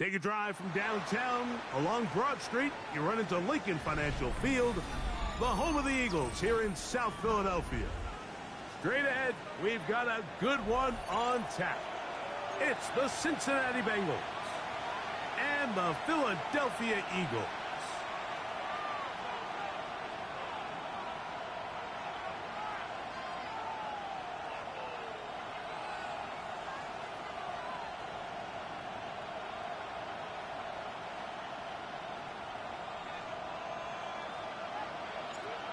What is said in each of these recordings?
Take a drive from downtown along Broad Street. You run into Lincoln Financial Field, the home of the Eagles here in South Philadelphia. Straight ahead, we've got a good one on tap. It's the Cincinnati Bengals and the Philadelphia Eagles.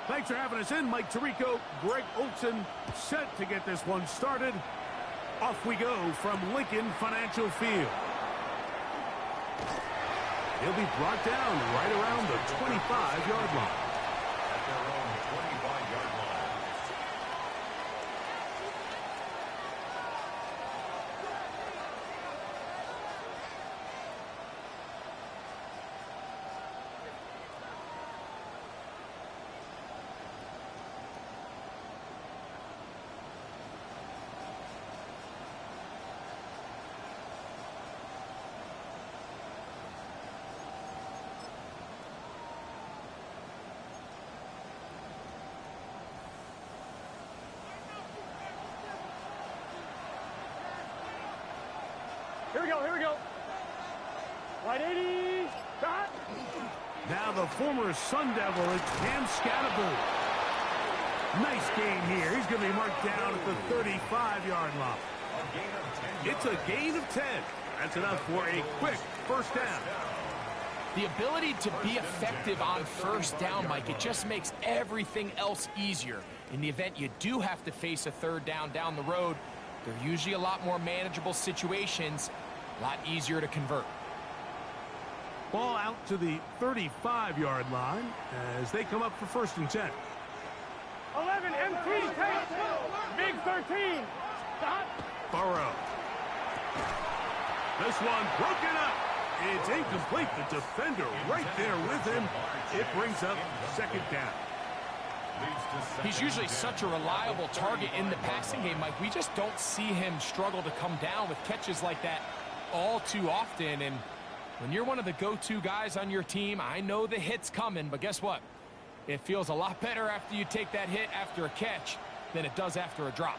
Thanks for having us in. Mike Tirico, Greg Olson, set to get this one started. Off we go from Lincoln Financial Field. He'll be brought down right around the 25-yard line. At their own 25-yard line. Here we go. Wide 80, shot. Now the former Sun Devil, it's Cam Scatterbull. Nice game here. He's going to be marked down at the 35-yard line. It's a gain of 10. That's enough for a quick first down. The ability to be effective on first down, Mike, it just makes everything else easier. In the event you do have to face a third down the road, they're usually a lot more manageable situations, a lot easier to convert. Ball out to the 35-yard line as they come up for first and 10. 11, MT, take. Big 13. Stop. Burrow. This one broken up. It's incomplete. The defender right there with him. It brings up second down. He's usually such a reliable target in the passing game, Mike. We just don't see him struggle to come down with catches like that all too often. And when you're one of the go-to guys on your team, I know the hit's coming, but guess what? It feels a lot better after you take that hit after a catch than it does after a drop.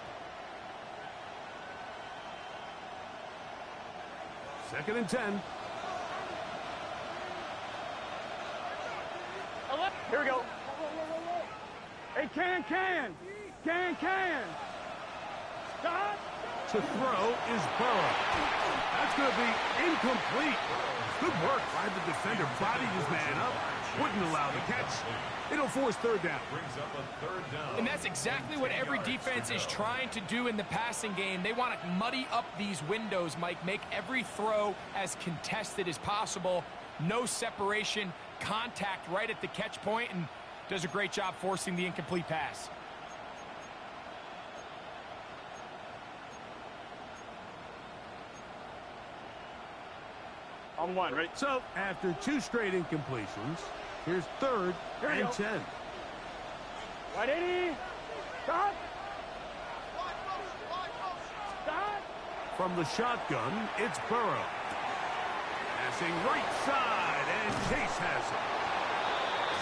Second and 10. Here we go. Hey, can. Stop. To throw is Burrow. That's going to be incomplete. Good work by the defender. Bodied his man up. Wouldn't allow the catch. It'll force third down. And that's exactly what every defense is trying to do in the passing game. They want to muddy up these windows, Mike. Make every throw as contested as possible. No separation, contact right at the catch point, and does a great job forcing the incomplete pass. On one, right? So, after two straight incompletions, here's third and 10. Wide 80. Stop. Stop. From the shotgun, it's Burrow. Passing right side, and Chase has it.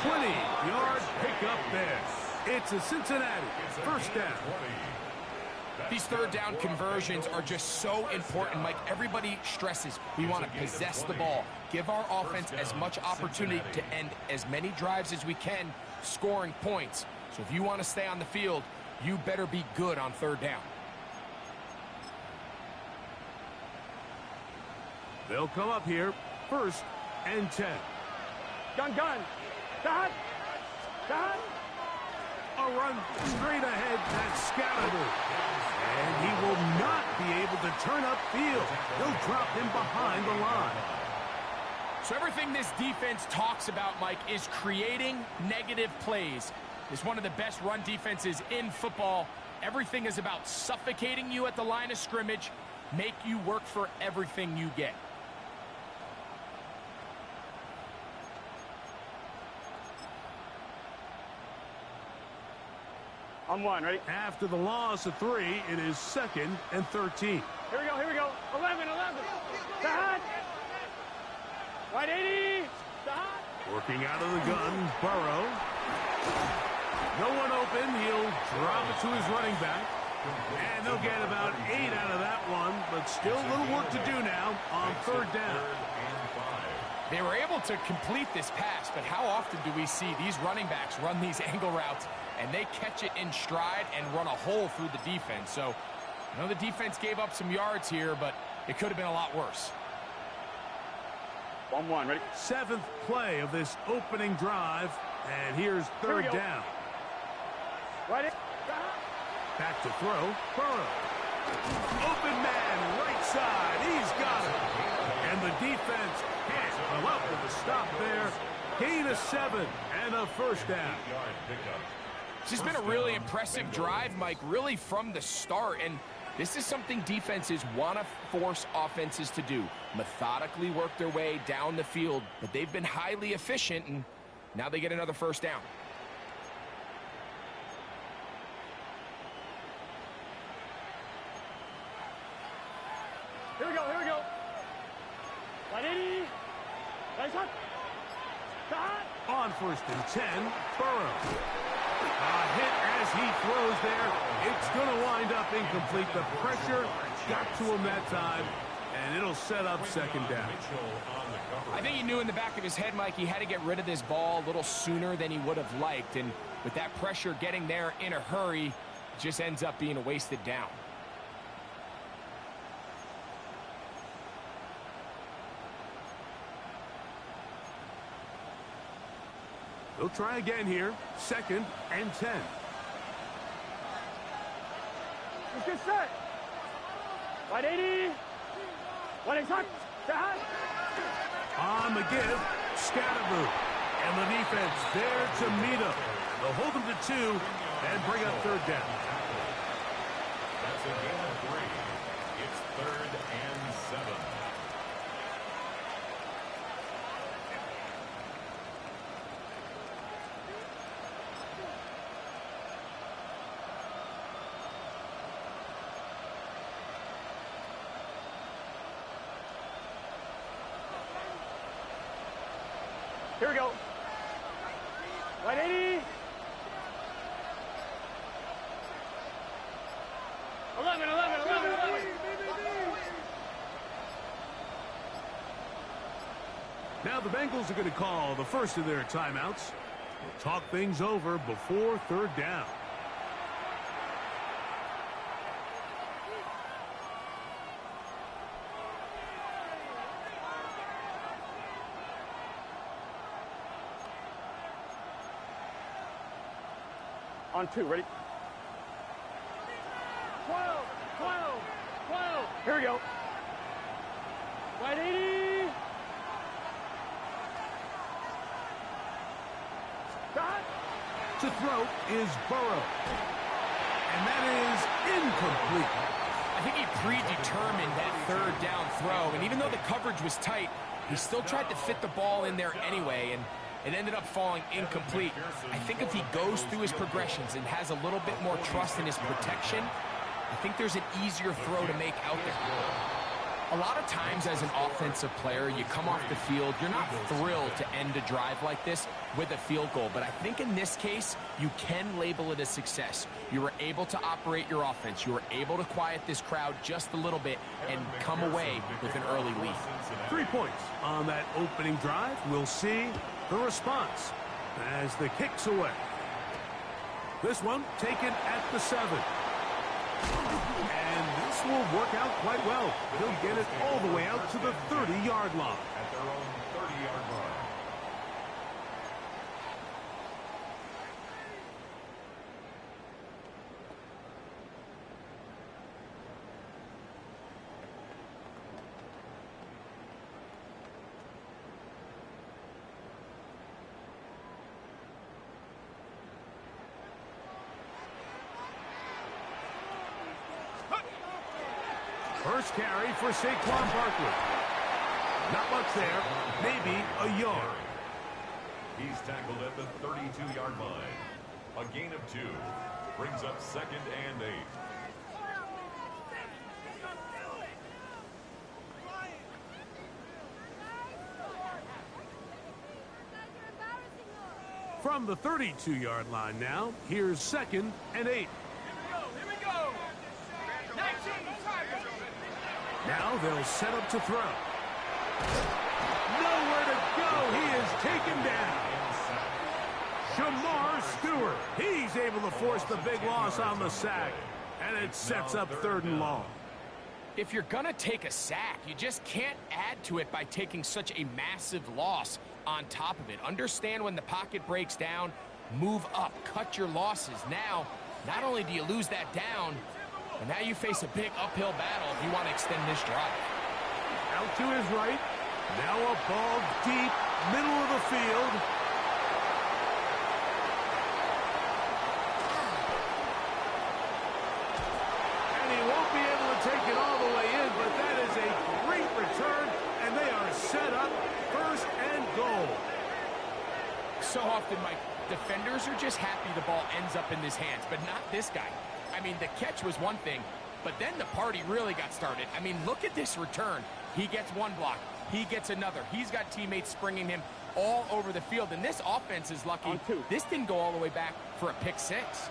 20-yard pickup there. It's a Cincinnati first down. These third down conversions are just so important, Mike. Everybody stresses we want to possess the ball, give our offense as much opportunity to end as many drives as we can, scoring points. So if you want to stay on the field, you better be good on third down. They'll come up here, first and 10. Gun. Stop. A run straight ahead, that's Scatterbull. And he will not be able to turn upfield. He'll drop him behind the line. So everything this defense talks about, Mike, is creating negative plays. It's one of the best run defenses in football. Everything is about suffocating you at the line of scrimmage, make you work for everything you get. On one, ready? After the loss of 3, it is second and 13. Here we go. 11. Stop. Right 80. Stop. Working out of the gun, Burrow. No one open. He'll drop it to his running back. And they'll get about 8 out of that one, but still a little work to do now on third down. They were able to complete this pass, but how often do we see these running backs run these angle routes and they catch it in stride and run a hole through the defense? So, I know the defense gave up some yards here, but it could have been a lot worse. 1-1, ready? 7th play of this opening drive, and here's third down. Right. Back to throw, Burrow. Open man, right side, he's got it. And the defense can't come up with a stop there. Gain of 7 and a first down. This has been a really impressive drive, Mike, really from the start. And this is something defenses want to force offenses to do. Methodically work their way down the field, but they've been highly efficient, and now they get another first down. Here we go. Right 80. Nice one. Stop. On 1st and 10, Burrow. A hit as he throws there. It's going to wind up incomplete. The pressure got to him that time, and it'll set up second down. I think he knew in the back of his head, Mike, he had to get rid of this ball a little sooner than he would have liked. And with that pressure getting there in a hurry, it just ends up being a wasted down. They'll try again here. 2nd and 10. Let's get set. Right 80. Right hot. On the give, Scatterboo. And the defense there to meet him. They'll hold him to 2 and bring up third down. That's a gain of 3. It's 3rd and 7. Here we go. Right 80. 11. Now the Bengals are going to call the first of their timeouts. We'll talk things over before third down. On 2, ready? 12. Here we go. Right 80. Stop. To throw is Burrow. And that is incomplete. I think he predetermined that third down throw, and even though the coverage was tight, he still tried to fit the ball in there anyway, and it ended up falling incomplete. I think if he goes through his progressions and has a little bit more trust in his protection, I think there's an easier throw to make out there. A lot of times as an offensive player, you come off the field, you're not thrilled to end a drive like this with a field goal. But I think in this case, you can label it a success. You were able to operate your offense. You were able to quiet this crowd just a little bit and come away with an early lead. 3 points on that opening drive. We'll see the response as the kick's away. This one taken at the 7. And this will work out quite well. He'll get it all the way out to the 30-yard line. At their own 30-yard line. First carry for Saquon Barkley. Not much there, maybe a yard. He's tackled at the 32-yard line. A gain of 2 brings up 2nd and 8. From the 32-yard line now, here's 2nd and 8. Here we go. Now they'll set up to throw. Nowhere to go. He is taken down. Shamar Stewart. He's able to force the big loss on the sack. And it sets up 3rd and long. If you're going to take a sack, you just can't add to it by taking such a massive loss on top of it. Understand when the pocket breaks down, move up, cut your losses. Now, not only do you lose that down, but now you face a big uphill battle if you want to extend this drive. Out to his right. Now a ball deep, middle of the field. And he won't be able to take it all the way in, but that is a great return, and they are set up 1st and goal. So often, Mike, defenders are just happy the ball ends up in his hands, but not this guy. I mean, the catch was one thing, but then the party really got started. I mean, look at this return. He gets one block. He gets another. He's got teammates springing him all over the field, and this offense is lucky. This didn't go all the way back for a pick 6.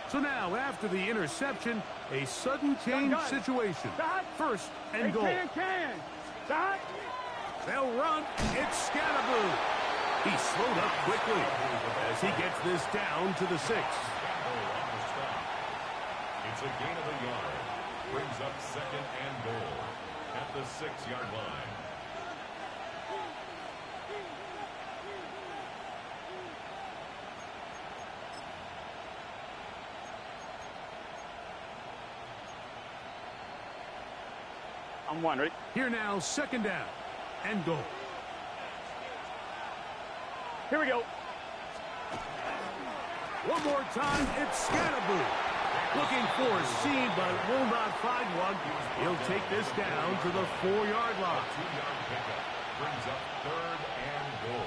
So now, after the interception, a sudden change situation. 1st and goal. They'll run. It's Scattaboo. He slowed up quickly as he gets this down to the 6. It's a gain of a yard. Brings up 2nd and goal at the 6-yard line. I'm one, ready? Here now, 2nd down and goal. Here we go. One more time, it's Scattaboo. Looking for a seam, but will not find one. He'll take this down to the 4-yard line. 2-yard pickup brings up 3rd and goal.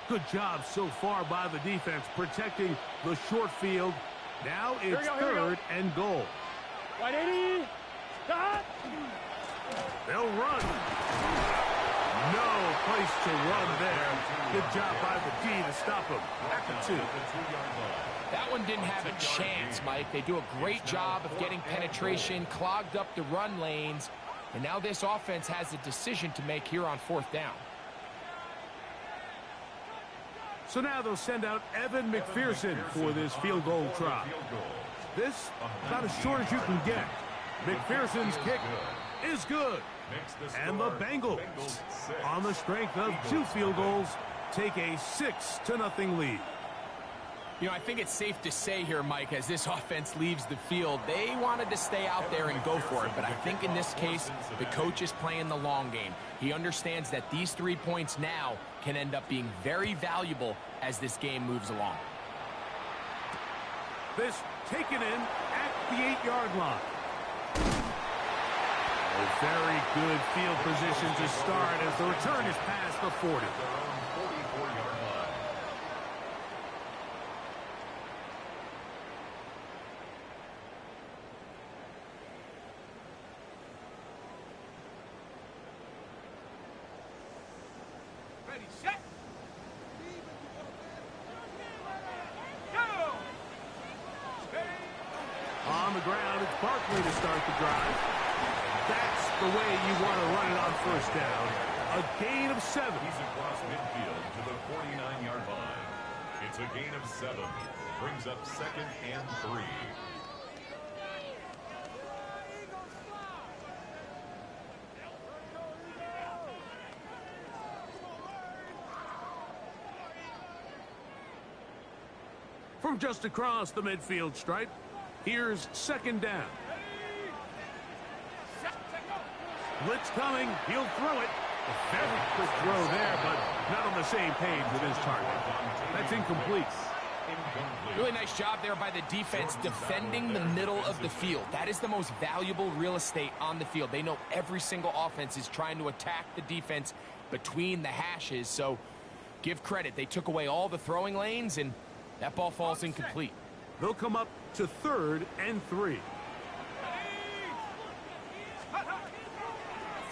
Good job so far by the defense protecting the short field. Now it's 3rd and goal. 180. Stop. They'll run. No place to run there. Good job by the D to stop him. At the 2. That one didn't have a chance, Mike. They do a great job of getting penetration, clogged up the run lanes, and now this offense has a decision to make here on 4th down. So now they'll send out Evan McPherson for this field goal try. This, about as short as you can get. McPherson's kick is good. And the Bengals, on the strength of 2 field goals, take a 6-0 lead. You know, I think it's safe to say here, Mike, as this offense leaves the field, they wanted to stay out there and go for it. But I think in this case, the coach is playing the long game. He understands that these 3 points now can end up being very valuable as this game moves along. This taken in at the 8-yard line. A very good field position to start as the return is past the 40. Ready, set. Go. On the ground, it's Barkley to start the drive. That's the way you want to run it on 1st down. A gain of 7. He's across midfield to the 49-yard line. It's a gain of 7. Brings up 2nd and 3. From just across the midfield stripe, here's 2nd down. Blitz coming. He'll throw it. A very quick throw there, but not on the same page with his target. That's incomplete. Really nice job there by the defense defending the middle of the field. That is the most valuable real estate on the field. They know every single offense is trying to attack the defense between the hashes, so give credit. They took away all the throwing lanes, and that ball falls incomplete. They'll come up to 3rd and 3.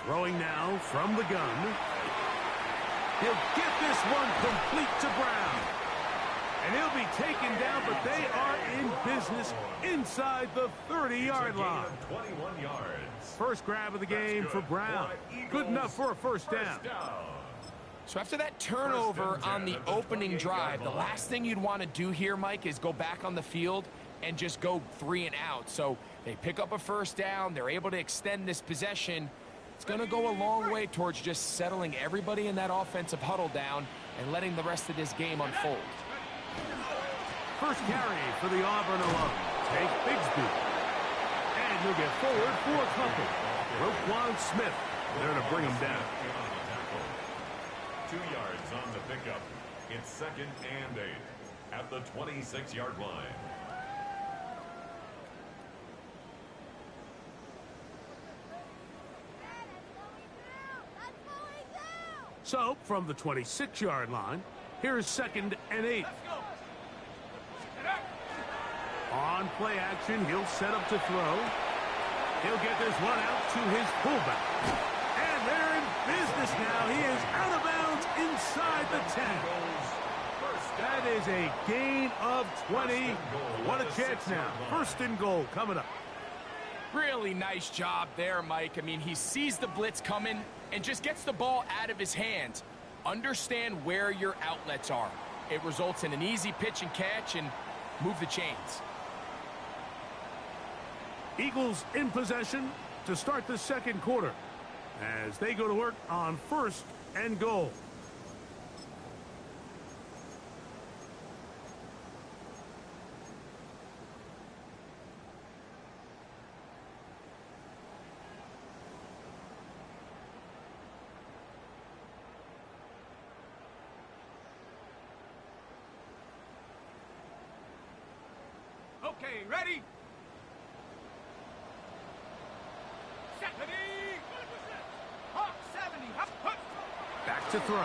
Throwing now from the gun. He'll get this one complete to Brown. And he'll be taken down, but they are in business inside the 30-yard line. 21 yards. First grab of the game for Brown. Good enough for a first down. So after that turnover on the opening drive, the last thing you'd want to do here, Mike, is go back on the field and just go 3 and out. So they pick up a first down. They're able to extend this possession. It's going to go a long way towards just settling everybody in that offensive huddle down and letting the rest of this game unfold. First carry for the Auburn alum. Take Bigsby. And he'll get forward for a couple. Roquan Smith there to bring him down. 2 yards on the pickup. It's 2nd and 8 at the 26-yard line. So, from the 26-yard line, here's 2nd and 8. On play action, he'll set up to throw. He'll get this one out to his fullback. And they're in business now. He is out of bounds inside the 10. That is a gain of 20. What a chance now. 1st and goal coming up. Really nice job there, Mike. I mean, he sees the blitz coming and just gets the ball out of his hands. Understand where your outlets are. It results in an easy pitch and catch and move the chains. Eagles in possession to start the 2nd quarter as they go to work on 1st and goal. Okay, ready? Back to throw.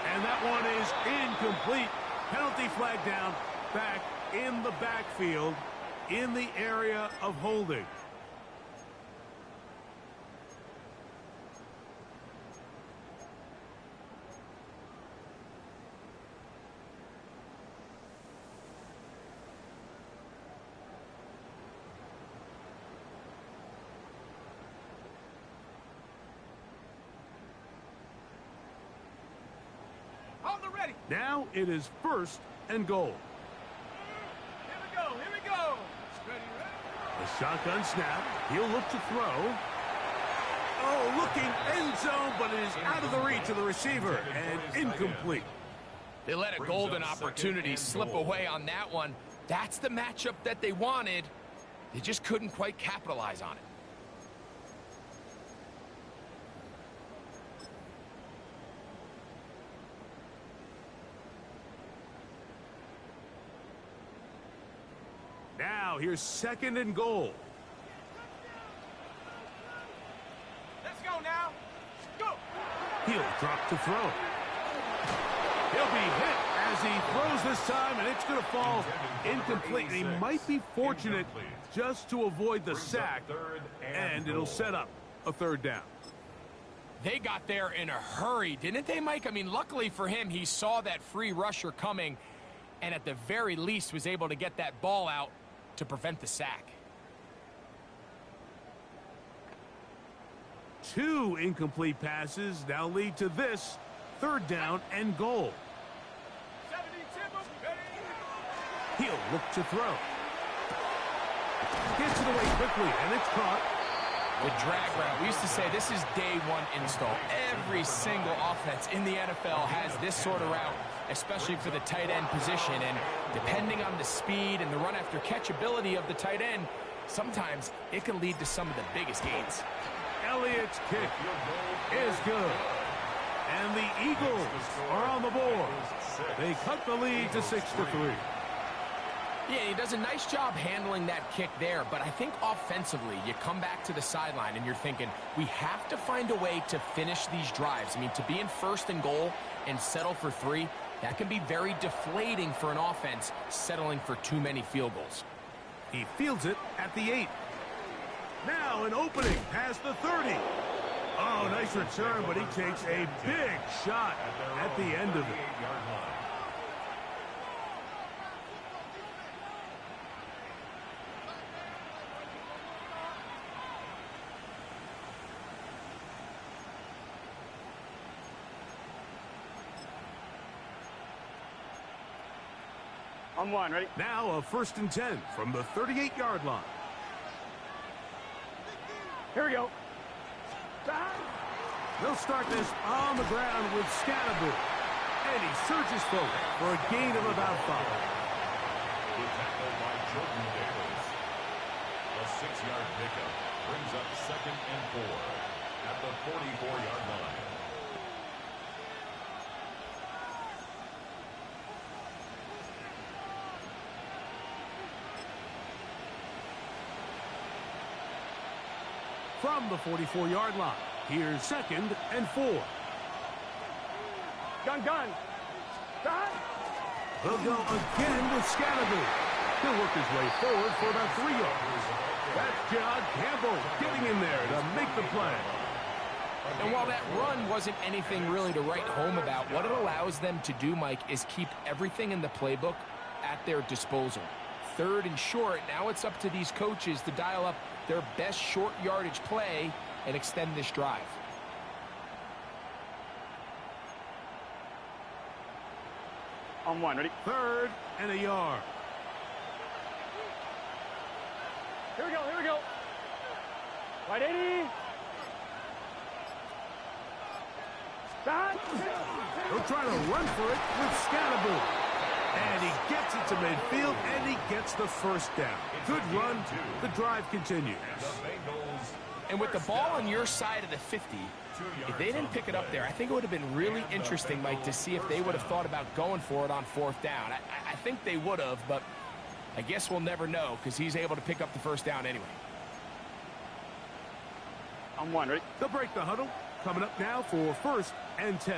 And that one is incomplete. Penalty flag down. Back in the backfield in the area of holding. Now it is 1st and goal. Here we go. The shotgun snap. He'll look to throw. Oh, looking end zone, but it is out of the reach of the receiver and incomplete. They let a golden opportunity slip away on that one. That's the matchup that they wanted. They just couldn't quite capitalize on it. Now here's 2nd and goal. Let's go now. Go. He'll drop to throw. He'll be hit as he throws this time, and it's going to fall incomplete. And he might be fortunate just to avoid the sack, and it'll set up a 3rd down. They got there in a hurry, didn't they, Mike? I mean, luckily for him, he saw that free rusher coming, and at the very least was able to get that ball out to prevent the sack. 2 incomplete passes now lead to this 3rd down and goal. He'll look to throw. Gets it away quickly, and it's caught. The drag route. We used to say this is day 1 install. Every single offense in the NFL has this sort of route, especially for the tight end position. And depending on the speed and the run after catch ability of the tight end, sometimes it can lead to some of the biggest gains. Elliott's kick is good. And the Eagles are on the board. They cut the lead to 6-3. Yeah, he does a nice job handling that kick there, but I think offensively, you come back to the sideline and you're thinking, we have to find a way to finish these drives. I mean, to be in first and goal and settle for 3, that can be very deflating for an offense settling for too many field goals. He fields it at the 8. Now an opening past the 30. Oh, nice return, but he takes a big shot at the end of it. On 1, ready? Now a 1st and 10 from the 38-yard line. Here we go. They'll start this on the ground with Scatterbury. And he surges forward for a gain of about 5. The tackle by Jordan Davis. A 6-yard pickup brings up 2nd and 4 at the 44-yard line. From the 44-yard line, here's 2nd and 4. Gun. They'll go again with Scatterbury. He'll work his way forward for about 3 yards. That's John Campbell getting in there to make the play. And while that run wasn't anything really to write home about, what it allows them to do, Mike, is keep everything in the playbook at their disposal. 3rd and short, now it's up to these coaches to dial up their best short yardage play and extend this drive. On 1, ready? 3rd and a yard. Here we go. Right 80. Stop. He'll try to run for it with Scatterbury. And he gets it to midfield, and he gets the 1st down. Good run. The drive continues. And with the ball on your side of the 50, if they didn't pick it up there, I think it would have been really interesting, Mike, to see if they would have thought about going for it on 4th down. I think they would have, but I guess we'll never know because he's able to pick up the 1st down anyway. On 1, ready? They'll break the huddle. Coming up now for 1st and 10.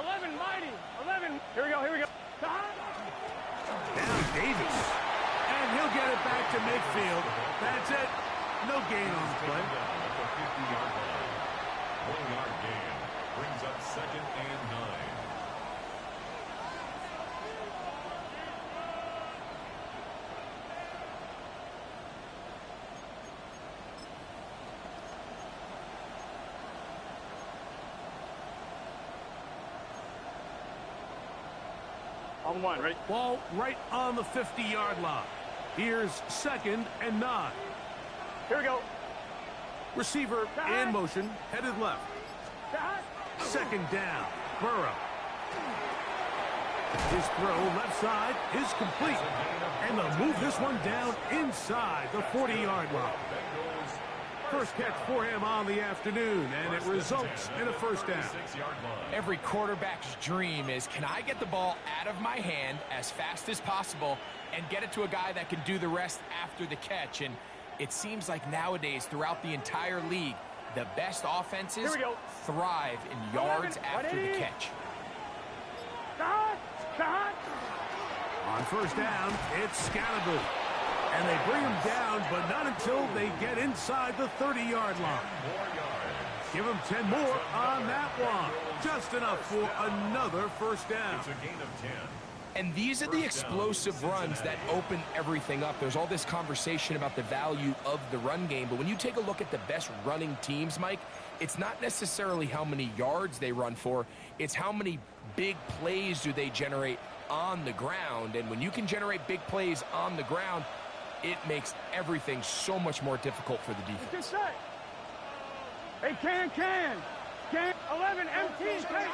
11, mighty. 11. Here we go. Now Davis. And he'll get it back to midfield. That's it. No gain on the play. At the 50-yard line. 1-yard gain brings up 2nd and 9. On 1, ready? Ball right on the 50-yard line. Here's 2nd and 9. Here we go. Receiver in motion, headed left. 2nd down. Burrow. His throw left side is complete. And they'll move this one down inside the 40-yard line. First catch for him on the afternoon, and it results in a 1st down. Every quarterback's dream is, can I get the ball out of my hand as fast as possible and get it to a guy that can do the rest after the catch? And it seems like nowadays, throughout the entire league, the best offenses thrive in yards after the catch. On 1st down, it's Scatterbury. And they bring him down, but not until they get inside the 30-yard line. Give him 10 more on that one. Just enough for another 1st down. It's a gain of 10. And these are the explosive runs that open everything up. There's all this conversation about the value of the run game, but when you take a look at the best running teams, Mike, it's not necessarily how many yards they run for, it's how many big plays do they generate on the ground. And when you can generate big plays on the ground, it makes everything so much more difficult for the defense. Good set. Hey, can. 11 MT tank.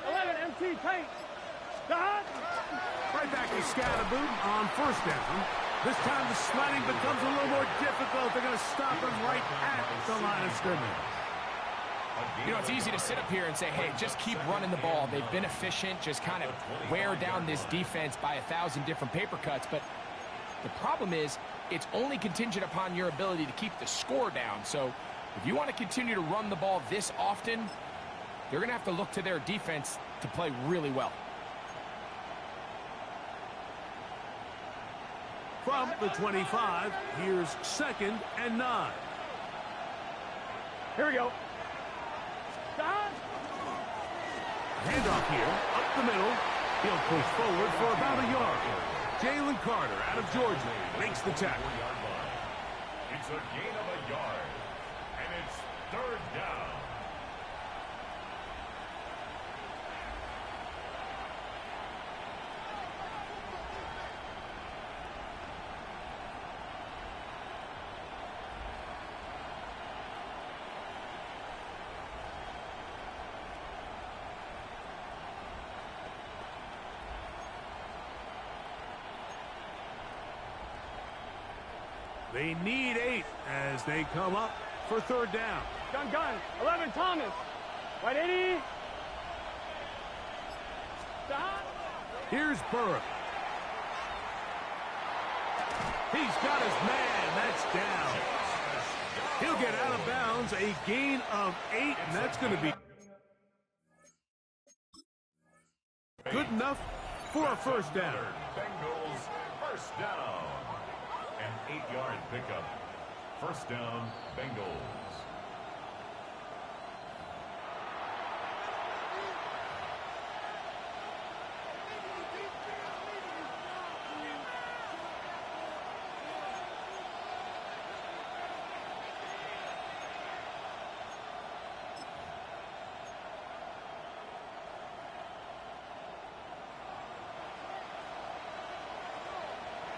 11 MT tank. Stop. Right back to Scatterbury on 1st down. This time the sliding becomes a little more difficult. They're going to stop him right at the line of scrimmage. You know, it's easy to sit up here and say, hey, just keep running the ball. They've been efficient, just kind of wear down this defense by 1,000 different paper cuts. But the problem is it's only contingent upon your ability to keep the score down. So if you want to continue to run the ball this often, they're going to have to look to their defense to play really well. From the 25, here's 2nd and 9. Here we go. Stop. Handoff here, up the middle. He'll push forward for about a yard. Jalen Carter out of Georgia makes the tackle. It's a gain of a yard, and it's 3rd down. They need 8 as they come up for 3rd down. Gun. 11, Thomas. Right 80. Stop. Here's Burrow. He's got his man. That's down. He'll get out of bounds. A gain of 8, and that's going to be good enough for a 1st down. Bengals 1st down. An 8-yard pickup. 1st down, Bengals.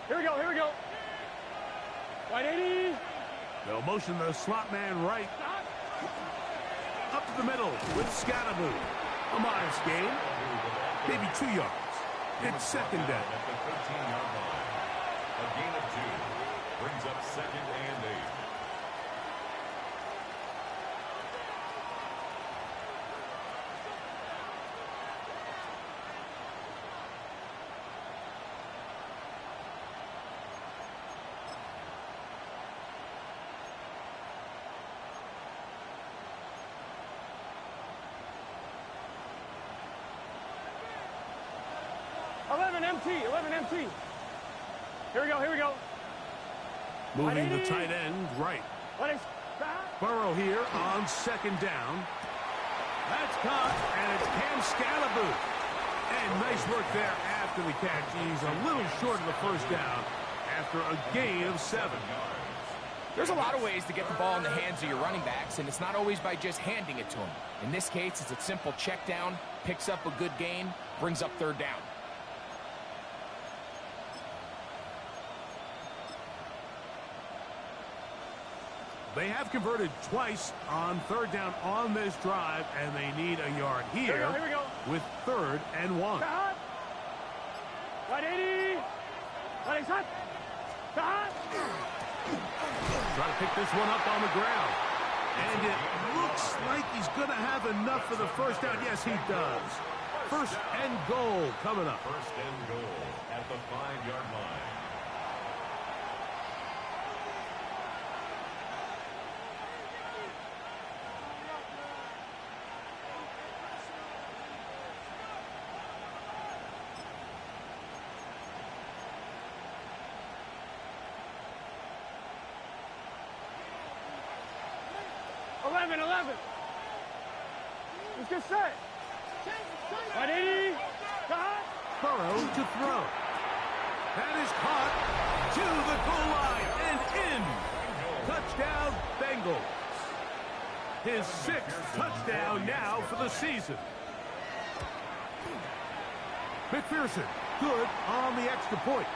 Here we go. Right 80. They'll motion the slot man right. Up to the middle with Scatterboot. A modest gain. Maybe 2 yards. It's 2nd down. At the 13-yard line. A gain of 2. Brings up 2nd and 8. Empty. Here we go. Moving the tight end right. Burrow here on 2nd down. That's caught, and it's Cam Scalabrine. And nice work there after the catch. He's a little short of the 1st down after a gain of 7. There's a lot of ways to get the ball in the hands of your running backs, and it's not always by just handing it to them. In this case, it's a simple check down, picks up a good gain, brings up 3rd down. They have converted twice on 3rd down on this drive, and they need a yard here we go. with 3rd and 1. Stop. Right 80. Right shot. Stop. Try to pick this one up on the ground. And it looks like he's going to have enough for the 1st down. Yes, he does. 1st and goal coming up. 1st and goal at the 5-yard line. Let's get set. Right 80. Burrow to throw. That is caught to the goal line and in. Touchdown, Bengals. His 6th touchdown now for the season. McPherson, good on the extra point.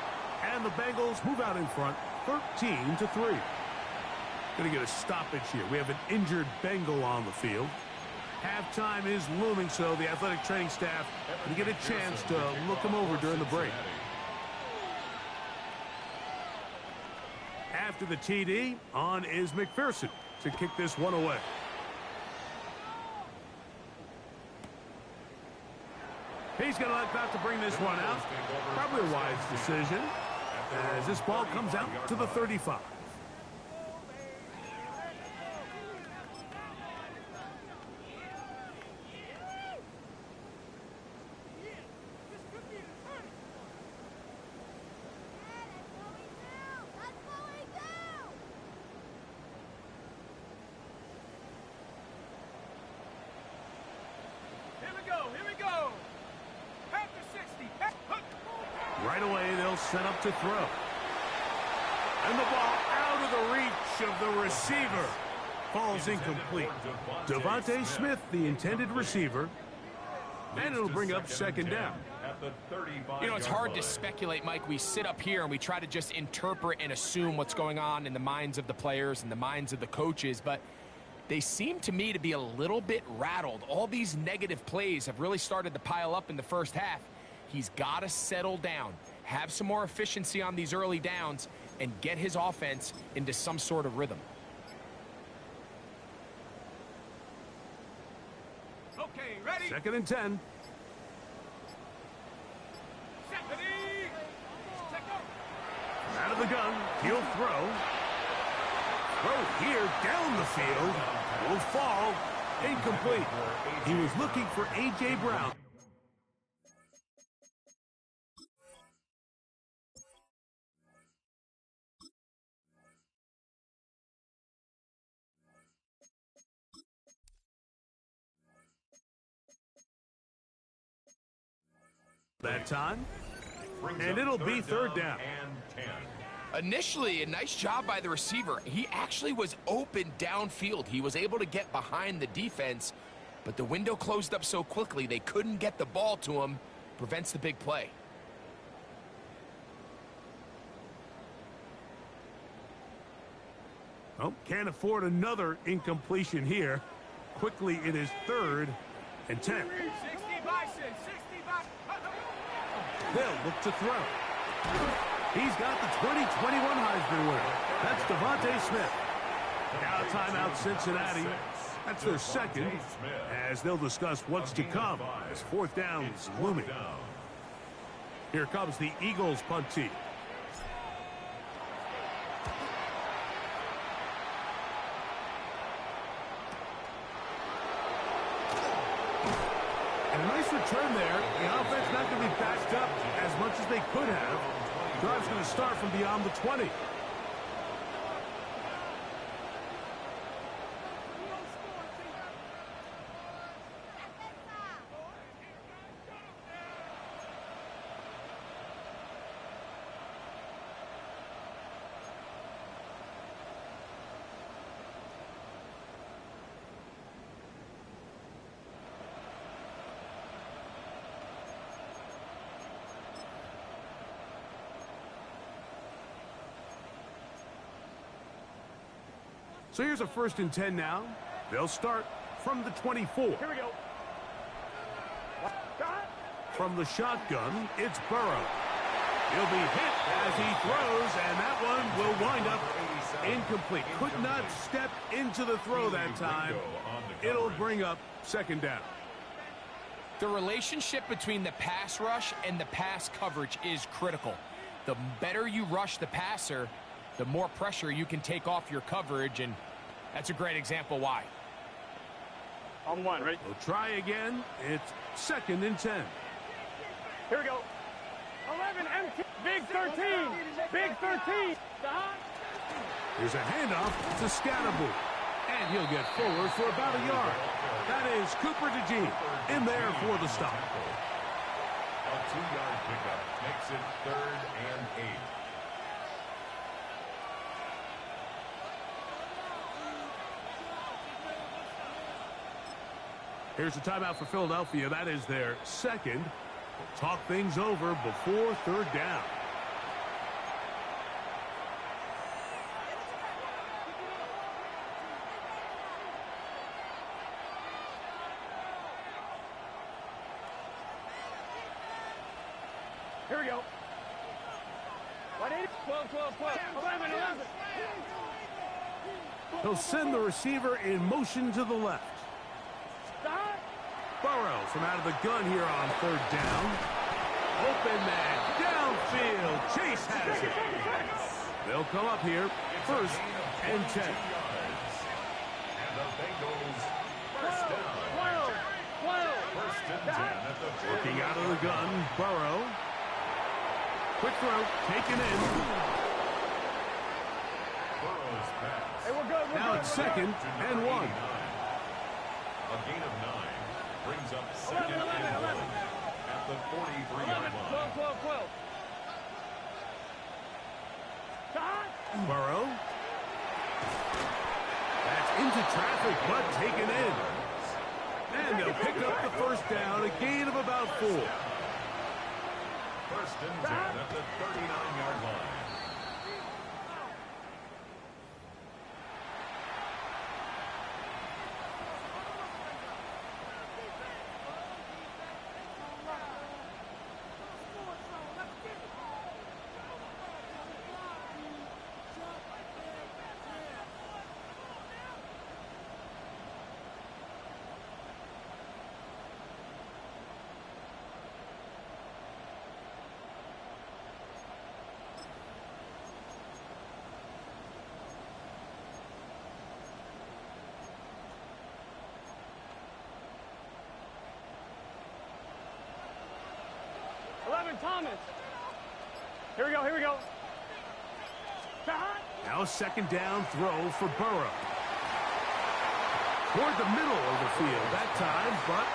And the Bengals move out in front, 13-3. Going to get a stoppage here. We have an injured Bengal on the field. Halftime is looming, so the athletic training staff going to get a chance to look him over during the break. After the TD, on is McPherson to kick this one away. He's going to elect not to bring this one out. Probably a wise decision as this ball comes out to the 35. Right away, they'll set up to throw. And the ball out of the reach of the receiver. Falls incomplete. Devontae Smith, the intended receiver. And it'll bring up second down. You know, it's hard to speculate, Mike. We sit up here and we try to just interpret and assume what's going on in the minds of the players and the minds of the coaches, but they seem to me to be a little bit rattled. All these negative plays have really started to pile up in the first half. He's got to settle down, have some more efficiency on these early downs, and get his offense into some sort of rhythm. Okay, ready? Second and 10. Out of the gun, he'll throw. Throw here, down the field. Will fall. Incomplete. He was looking for A.J. Brown. That time, and it'll be third down. Initially, a nice job by the receiver. He actually was open downfield. He was able to get behind the defense, but the window closed up so quickly they couldn't get the ball to him. Prevents the big play. Oh, can't afford another incompletion here. Quickly, it is third and 10. 60 Bison, 60 Bison. They'll look to throw. He's got the 2021 Heisman winner. That's Devontae Smith. Now timeout Cincinnati. That's their second, as they'll discuss what's to come as fourth down is looming. Here comes the Eagles punt team. And a nice return there. The offense not going to be backed up as much as they could have. Drive's going to start from beyond the 20. So here's a first and 10 now. They'll start from the 24. Here we go. From the shotgun, it's Burrow. He'll be hit as he throws, and that one will wind up incomplete. Could not step into the throw that time. It'll bring up second down. The relationship between the pass rush and the pass coverage is critical. The better you rush the passer, the more pressure you can take off your coverage, and that's a great example why. On one, ready? We'll try again. It's second and 10. Here we go. 11 empty. Big 13. Big 13. Here's a handoff to Scatterboot. And he'll get forward for about a yard. That is Cooper DeJean in there for the stop. A 2-yard pickup makes it 3rd and 8. Here's a timeout for Philadelphia. That is their second. We'll talk things over before third down. Here we go. 12, 12, 12. 11, 11. He'll send the receiver in motion to the left. Stop. Burrows from out of the gun here on third down. Open man, downfield. Chase has it. They'll come up here, first and 10. And the Bengals first down. First and 10 at the 40. Looking out of the gun, Burrow. Quick throw, taken in. Burrow's pass. Hey, we're good. Now it's second and 1. A gain of 9 brings up second and 1 at the 43-yard line. 12. Burrow. That's into traffic, but taken in. And they'll pick up the first down, a gain of about 4. First and 10 at the 39-yard line. Thomas. Here we go. Now a second down throw for Burrow. Toward the middle of the field that time, but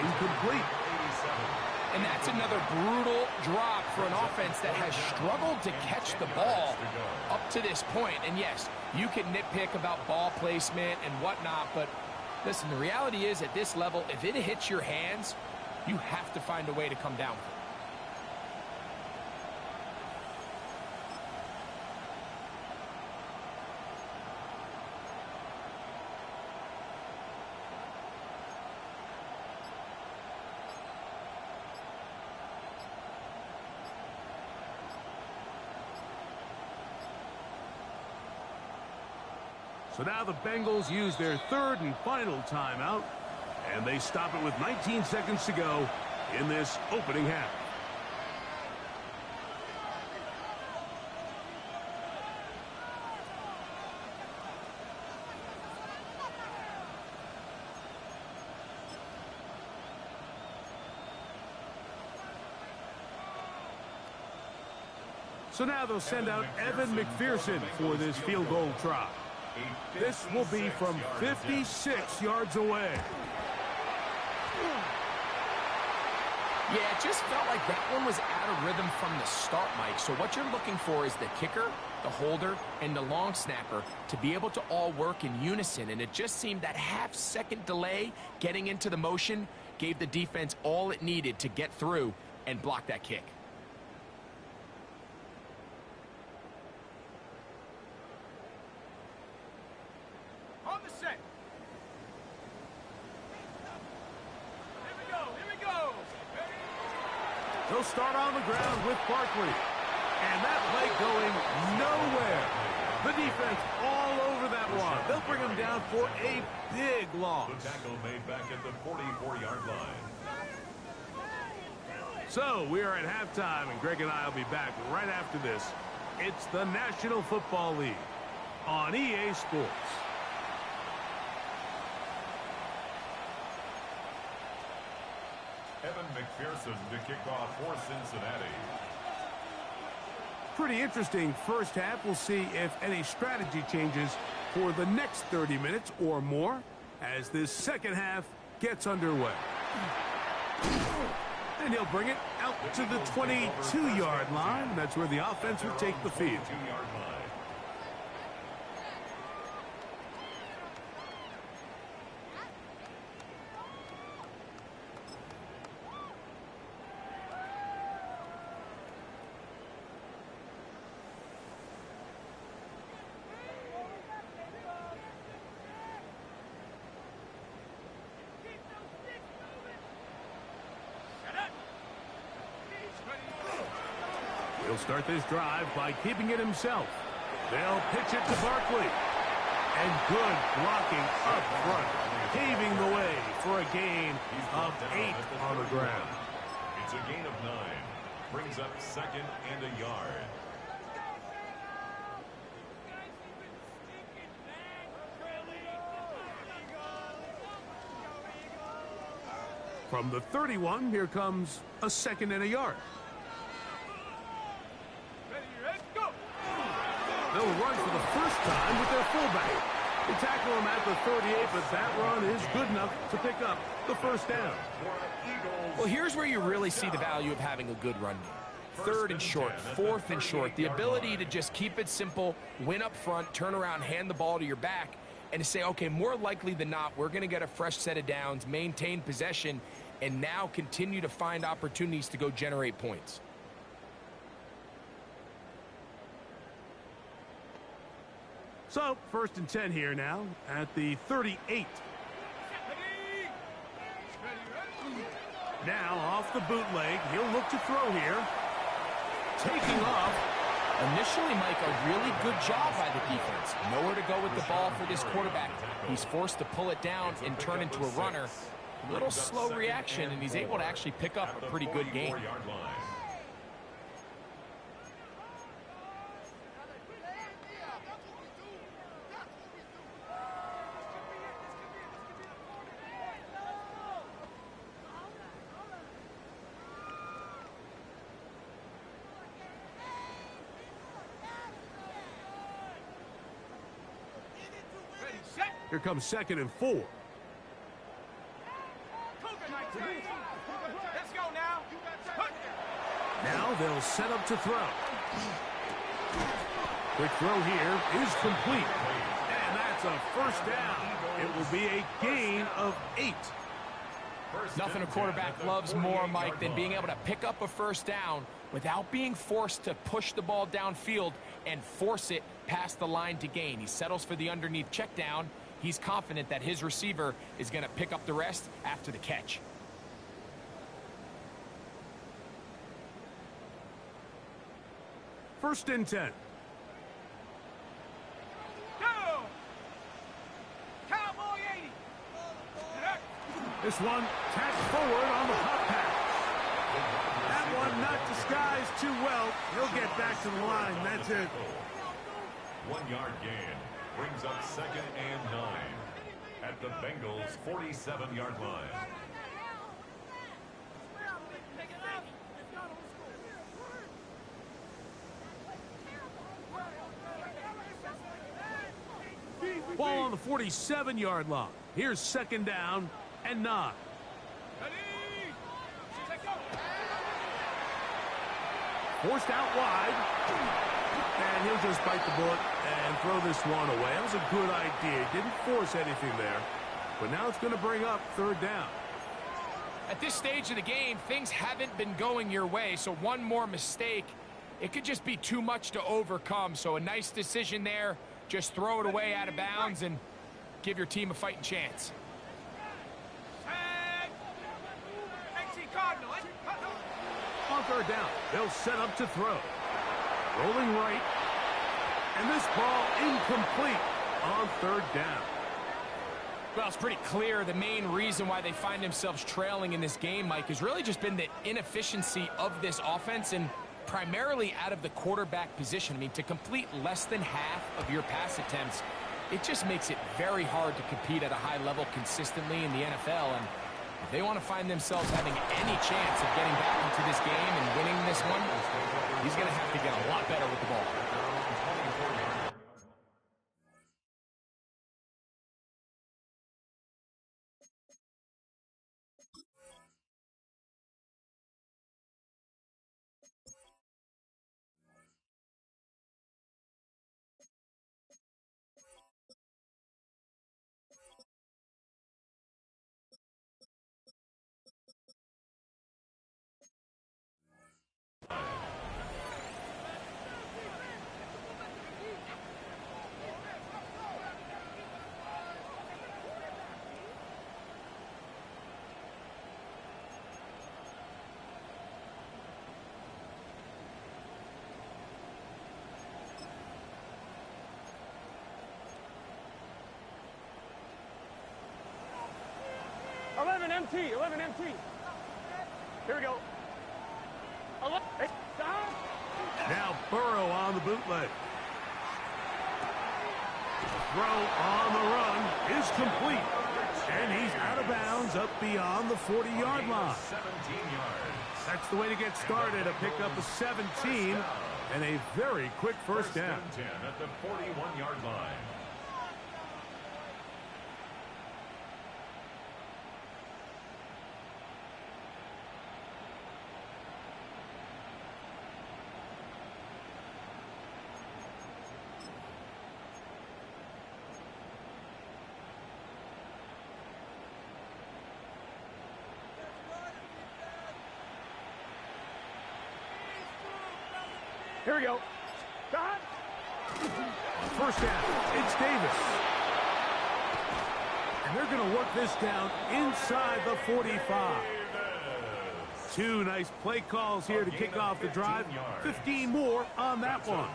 incomplete. And that's another brutal drop for an offense that has struggled to catch the ball up to this point. And yes, you can nitpick about ball placement and whatnot, but listen, the reality is at this level, if it hits your hands, you have to find a way to come down. So now the Bengals use their third and final timeout, and they stop it with 19 seconds to go in this opening half. So now they'll send out Evan McPherson for this field goal try. This will be from 56 yards away. Yeah, it just felt like that one was out of rhythm from the start, Mike. So what you're looking for is the kicker, the holder, and the long snapper to be able to all work in unison. And it just seemed that half-second delay getting into the motion gave the defense all it needed to get through and block that kick. They'll start on the ground with Barkley. And that play going nowhere. The defense all over that one. They'll bring him down for a big loss. The tackle made back at the 44-yard line. So we are at halftime, and Greg and I will be back right after this. It's the National Football League on EA Sports. Evan McPherson to kick off for Cincinnati. Pretty interesting first half. We'll see if any strategy changes for the next 30 minutes or more as this second half gets underway. And he'll bring it out to the 22-yard line. That's where the offense will take the field. 22-yard line. He'll start this drive by keeping it himself. They'll pitch it to Barkley. And good blocking up front, paving the way for a a gain of 8 on the ground. It's a gain of 9. Brings up second and a yard. From the 31, here comes a second and a yard. They'll run for the first time with their fullback. They tackle him at the 38, but that run is good enough to pick up the first down. Well, here's where you really see the value of having a good run game. 3rd and short, 4th and short. The ability to just keep it simple, win up front, turn around, hand the ball to your back, and to say, okay, more likely than not, we're going to get a fresh set of downs, maintain possession, and now continue to find opportunities to go generate points. So, 1st and 10 here now at the 38. Now, off the bootleg, he'll look to throw here. Taking off. Initially, Mike, a really good job by the defense. Nowhere to go with the ball for this quarterback. He's forced to pull it down and turn into a runner. A little slow reaction, and he's able to actually pick up a pretty good gain. Here comes 2nd and 4. Let's go now. Now they'll set up to throw. Quick throw here is complete. And that's a first down. It will be a gain of 8. Nothing a quarterback loves more, Mike, than being able to pick up a first down without being forced to push the ball downfield and force it past the line to gain. He settles for the underneath check down. He's confident that his receiver is going to pick up the rest after the catch. First and 10. Go! Cowboy 80. This one tapped forward on the pop pass. That one not disguised too well. He'll get back to the line. That's it. 1 yard gain. Brings up second and 9 at the Bengals' 47-yard line. Ball on the 47-yard line. Here's 2nd down and 9. Forced out wide. And he'll just bite the bullet and throw this one away. That was a good idea. Didn't force anything there. But now it's going to bring up 3rd down. At this stage of the game, things haven't been going your way, so one more mistake, it could just be too much to overcome. So a nice decision there. Just throw it away out of bounds and give your team a fighting chance. On 3rd down, they'll set up to throw. Rolling right. And this ball incomplete on 3rd down. Well, it's pretty clear the main reason why they find themselves trailing in this game, Mike, has really just been the inefficiency of this offense and primarily out of the quarterback position. I mean, to complete less than half of your pass attempts, it just makes it very hard to compete at a high level consistently in the NFL. And if they want to find themselves having any chance of getting back into this game and winning this one, he's going to have to get a lot better with the ball. MT, 11 MT. Here we go. 11, hey, stop. Now Burrow on the bootleg. The throw on the run is complete. And he's out of bounds up beyond the 40-yard line. 17 yards. That's the way to get started. A pickup of 17 and a very quick first down. 10 at the 41-yard line. Here we go. Stop. First down, it's Davis. And they're going to work this down inside the 45. Two nice play calls here to kick off the drive. 15 more on that one.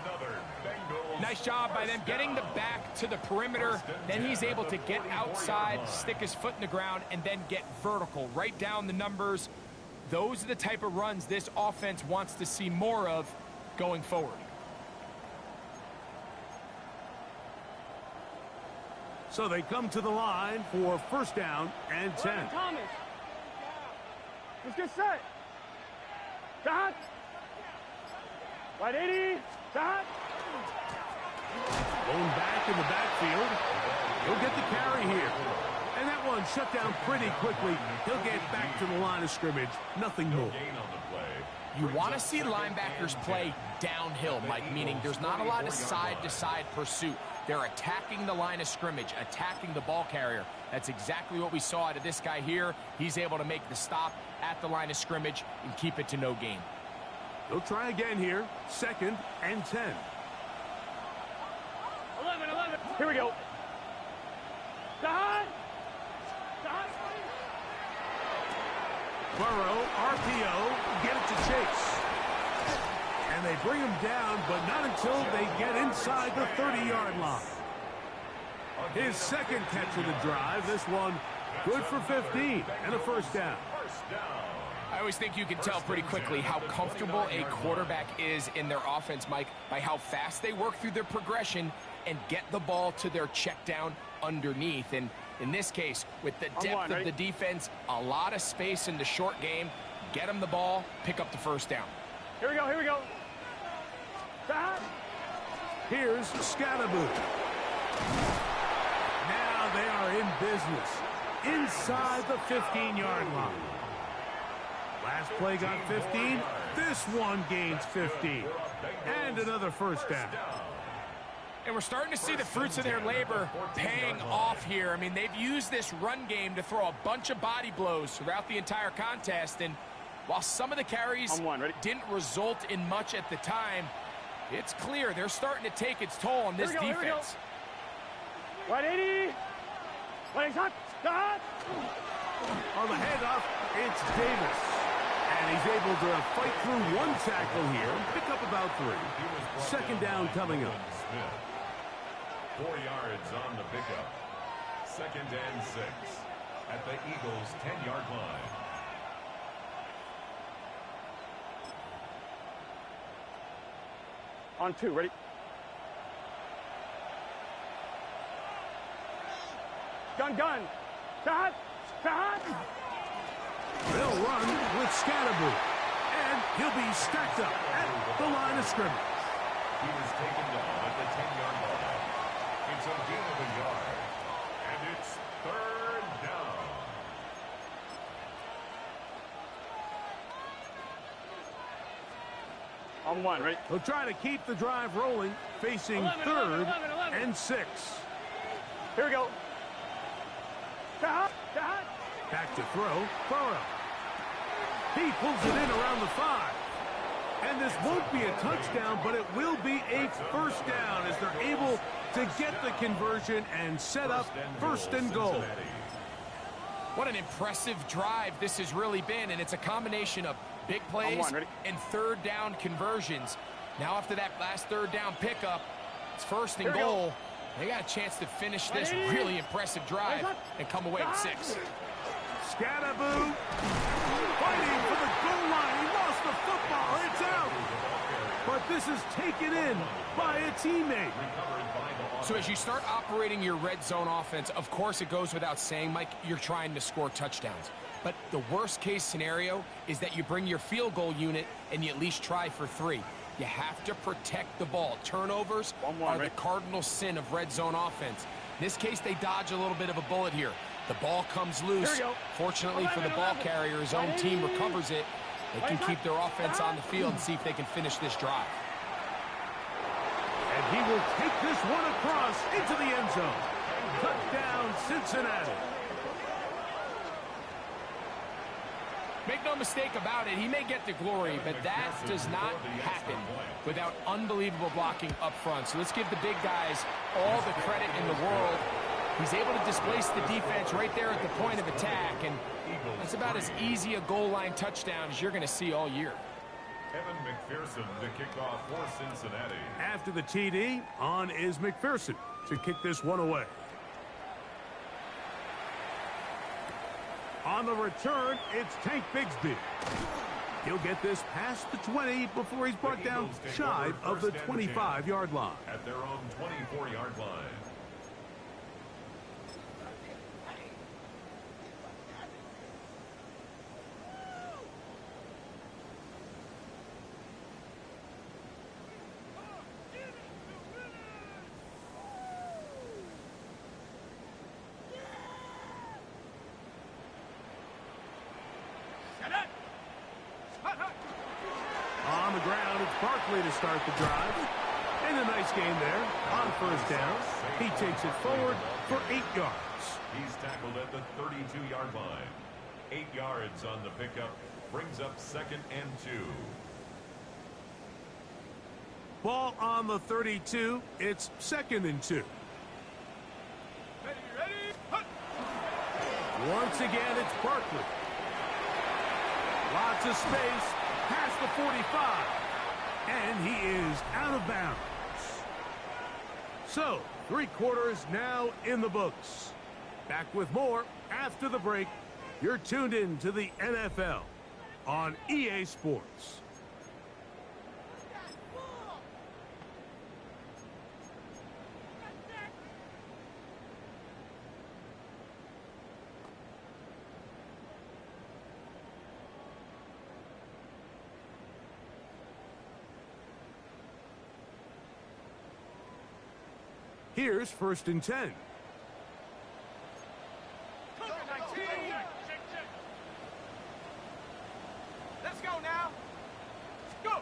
Nice job by them getting the back to the perimeter. Then he's able to get outside, stick his foot in the ground, and then get vertical. Right down the numbers. Those are the type of runs this offense wants to see more of going forward. So they come to the line for first down and 10. Thomas. Let's get set. Stop. Right 80. Stop. Going back in the backfield. He'll get the carry here. And that one shut down pretty quickly. He'll get back to the line of scrimmage. Nothing more. You want to see linebackers play downhill, Mike, meaning there's not a lot of side-to-side pursuit. They're attacking the line of scrimmage, attacking the ball carrier. That's exactly what we saw out of this guy here. He's able to make the stop at the line of scrimmage and keep it to no gain. They'll try again here. Second and 10. 11. Here we go. Stop. Burrow, RPO, get it to Chase. And they bring him down, but not until they get inside the 30-yard line. His second catch of the drive. This one good for 15 and a first down. I always think you can tell pretty quickly how comfortable a quarterback is in their offense, Mike, by how fast they work through their progression and get the ball to their check down underneath. And in this case, with the depth of the defense, a lot of space in the short game, get them the ball, pick up the first down. Here we go. Stop. Here's Scatterboot. Now they are in business inside the 15-yard line. Last play got 15. This one gains 15. And another first down. And we're starting to see the fruits of their labor paying off here. I mean, they've used this run game to throw a bunch of body blows throughout the entire contest. And while some of the carries didn't result in much at the time, it's clear they're starting to take its toll on this defense. 180. Stop. On the handoff, it's Davis. And he's able to fight through one tackle here, pick up about 3. Second down coming up. 4 yards on the pickup. Second and 6 at the Eagles' 10-yard line. On 2, ready? Gun. Stop. They'll run with Scatterboot. And he'll be stacked up at the line of scrimmage. He was taken down at the 10-yard line. It's a gain of a yard. And it's third down. On 1, ready? They'll try to keep the drive rolling, facing 11 and 6. Here we go. Stop. Back to throw. Burrow. He pulls it in around the 5. And this won't be a touchdown, but it will be a first down as they're able to get the conversion and set up first and goal. What an impressive drive this has really been, and it's a combination of big plays and third down conversions. Now after that last third down pickup, it's first and goal. They got a chance to finish this really impressive drive and come away with 6. Scatterboo. Fighting for the goal line. He lost the football. It's out. But this is taken in by a teammate. So as you start operating your red zone offense, of course it goes without saying, Mike, you're trying to score touchdowns. But the worst case scenario is that you bring your field goal unit and you at least try for 3. You have to protect the ball. Turnovers are the cardinal sin of red zone offense. In this case, they dodge a little bit of a bullet here. The ball comes loose. Fortunately for the ball carrier, his own team recovers it. They can keep their offense on the field and see if they can finish this drive. And he will take this one across into the end zone. Touchdown, Cincinnati. Make no mistake about it, he may get the glory, but that does not happen without unbelievable blocking up front. So let's give the big guys all the credit in the world. He's able to displace the defense right there at the point of attack, and that's about as easy a goal line touchdown as you're going to see all year. Evan McPherson to kick off for Cincinnati. After the TD, on is McPherson to kick this one away. On the return, it's Tank Bigsby. He'll get this past the 20 before he's brought down shy of the 25-yard line. At their own 24-yard line. On the ground, it's Barkley to start the drive. And a nice game there on first down. He takes it forward for 8 yards. He's tackled at the 32-yard line. 8 yards on the pickup. Brings up 2nd and 2. Ball on the 32. It's 2nd and 2. Once again, it's Barkley. Lots of space past the 45. And he is out of bounds. So, 3 quarters now in the books. Back with more after the break. You're tuned in to the NFL on EA Sports. Here's 1st and 10. Let's go now. Go.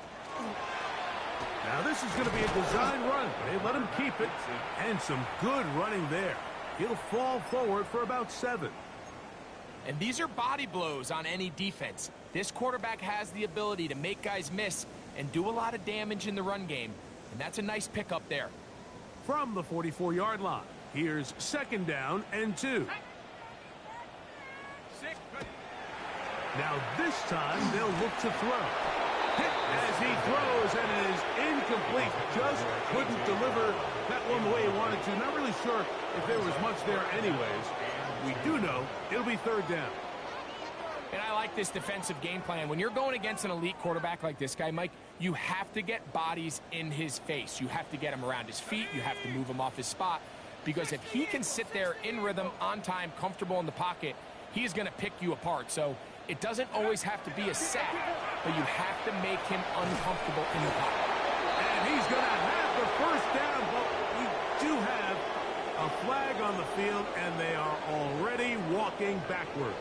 Now this is going to be a design run. They let him keep it. And some good running there. He'll fall forward for about 7. And these are body blows on any defense. This quarterback has the ability to make guys miss and do a lot of damage in the run game. And that's a nice pickup there. From the 44-yard line, here's 2nd down and 2. Now this time they'll look to throw. Hit as he throws, and it is incomplete. Just couldn't deliver that one the way he wanted to. Not really sure if there was much there anyways. We do know it'll be 3rd down. And I like this defensive game plan. When you're going against an elite quarterback like this guy, Mike, you have to get bodies in his face. You have to get him around his feet. You have to move him off his spot. Because if he can sit there in rhythm, on time, comfortable in the pocket, he's going to pick you apart. So it doesn't always have to be a sack, but you have to make him uncomfortable in the pocket. And he's going to have the 1st down, but we do have a flag on the field, and they are already walking backwards.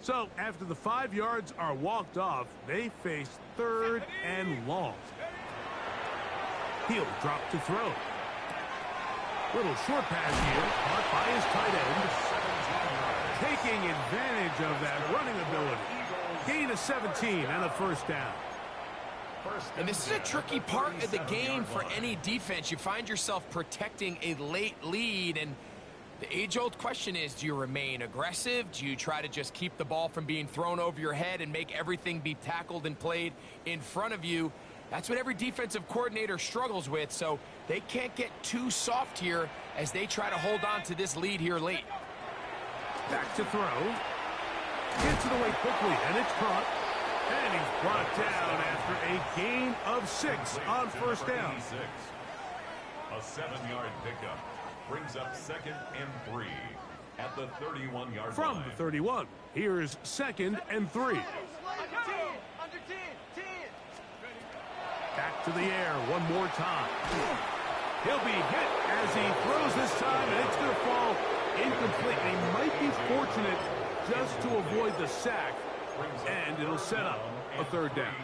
So, after the 5 yards are walked off, they face 3rd and long. He'll drop to throw. Little short pass here, caught by his tight end. Taking advantage of that running ability. Gain of 17 and a 1st down. And this is a tricky part of the game for any defense. You find yourself protecting a late lead, and the age-old question is, do you remain aggressive? Do you try to just keep the ball from being thrown over your head and make everything be tackled and played in front of you? That's what every defensive coordinator struggles with, so they can't get too soft here as they try to hold on to this lead here late. Back to throw. Gets it away quickly, and it's caught. And he's brought down after a gain of 6 on first down. A 7-yard pickup brings up 2nd and 3 at the 31-yard line. From the 31, here's 2nd and 3. Back to the air one more time. He'll be hit as he throws this time, and it's going to fall incomplete. He might be fortunate just to avoid the sack, and it'll set up a 3rd down.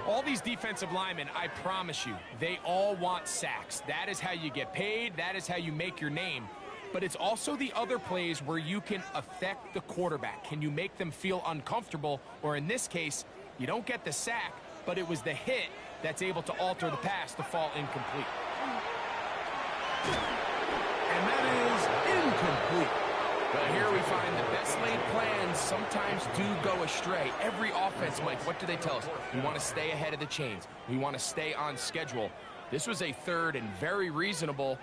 All these defensive linemen, I promise you, they all want sacks. That is how you get paid. That is how you make your name. But it's also the other plays where you can affect the quarterback. Can you make them feel uncomfortable? Or in this case, you don't get the sack, but it was the hit that's able to alter the pass to fall incomplete. And that is incomplete. Well, here we find the best laid plans sometimes do go astray. Every offense, Mike, what do they tell us? We want to stay ahead of the chains. We want to stay on schedule. This was a 3rd and very reasonable.